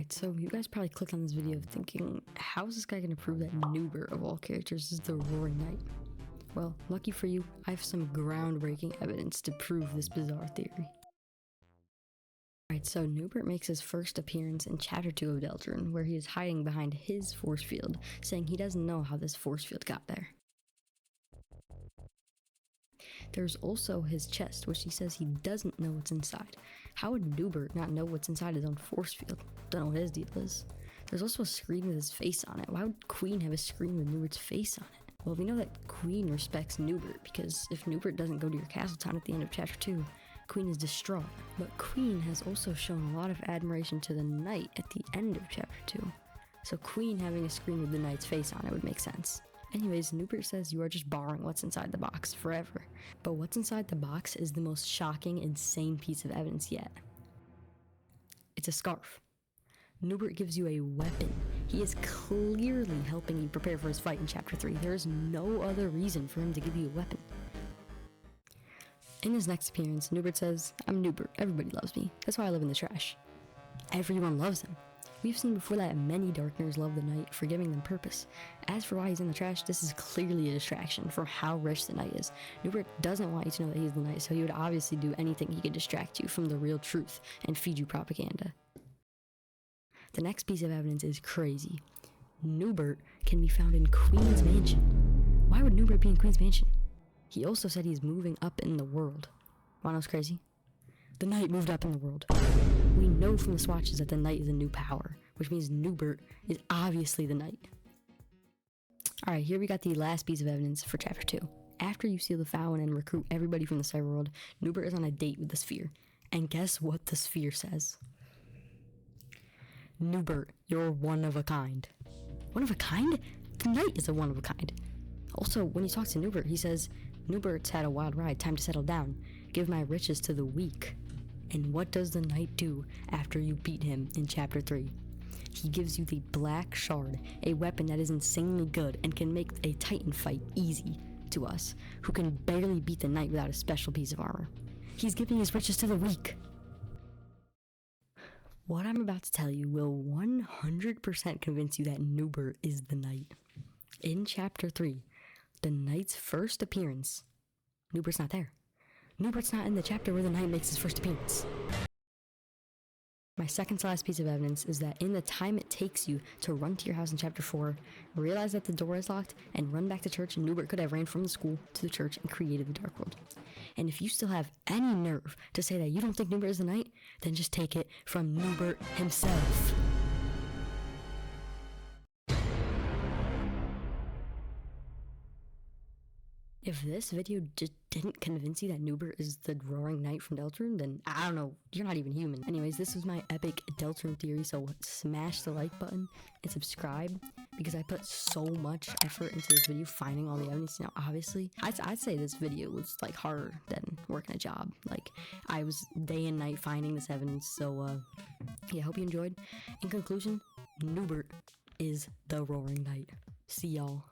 Alright, so you guys probably clicked on this video thinking, how is this guy going to prove that NUBERT of all characters is the Roaring Knight? Well, lucky for you, I have some groundbreaking evidence to prove this bizarre theory. Alright, so NUBERT makes his first appearance in Chapter 2 of DELTARUNE, where he is hiding behind his force field, saying he doesn't know how this force field got there. There's also his chest, which he says he doesn't know what's inside. How would NUBERT not know what's inside his own force field? Don't know what his deal is. There's also a screen with his face on it. Why would Queen have a screen with NUBERT's face on it? Well, we know that Queen respects NUBERT, because if NUBERT doesn't go to your castle town at the end of Chapter 2, Queen is distraught. But Queen has also shown a lot of admiration to the knight at the end of Chapter 2. So Queen having a screen with the knight's face on it would make sense. Anyways, NUBERT says you are just borrowing what's inside the box forever. But what's inside the box is the most shocking, insane piece of evidence yet. It's a scarf. NUBERT gives you a weapon. He is clearly helping you prepare for his fight in Chapter 3. There is no other reason for him to give you a weapon. In his next appearance, NUBERT says, "I'm NUBERT, everybody loves me. That's why I live in the trash." Everyone loves him. We've seen before that many Darkners love the Knight for giving them purpose. As for why he's in the trash, this is clearly a distraction from how rich the Knight is. NUBERT doesn't want you to know that he's the Knight, so he would obviously do anything he could distract you from the real truth and feed you propaganda. The next piece of evidence is crazy. NUBERT can be found in Queen's mansion. Why would NUBERT be in Queen's mansion? He also said he's moving up in the world. Wanna know what's crazy? The Knight moved up in the world. We know from the swatches that the Knight is a new power, which means NUBERT is obviously the Knight. Alright, here we got the last piece of evidence for Chapter 2. After you seal the Fallon and recruit everybody from the cyber world, NUBERT is on a date with the Sphere. And guess what the Sphere says? NUBERT, you're one of a kind. One of a kind? The Knight is a one of a kind. Also, when he talks to NUBERT, he says, "NUBERT's had a wild ride, time to settle down. Give my riches to the weak." And what does the Knight do after you beat him in Chapter 3? He gives you the Black Shard, a weapon that is insanely good and can make a Titan fight easy to us, who can barely beat the Knight without a special piece of armor. He's giving his riches to the weak. What I'm about to tell you will 100% convince you that NUBERT is the Knight. In Chapter 3, the Knight's first appearance, NUBERT's not there. NUBERT's not in the chapter where the Knight makes his first appearance. My second to last piece of evidence is that in the time it takes you to run to your house in Chapter 4, realize that the door is locked, and run back to church, NUBERT could have ran from the school to the church and created the Dark World. And if you still have any nerve to say that you don't think NUBERT is the Knight, then just take it from NUBERT himself. If this video just didn't convince you that NUBERT is the Roaring Knight from DELTARUNE, then I don't know, you're not even human. Anyways, this was my epic DELTARUNE theory, so smash the like button and subscribe, because I put so much effort into this video finding all the evidence. Now, obviously, I'd say this video was like harder than working a job. Like, I was day and night finding this evidence, so yeah, hope you enjoyed. In conclusion, NUBERT is the Roaring Knight. See y'all.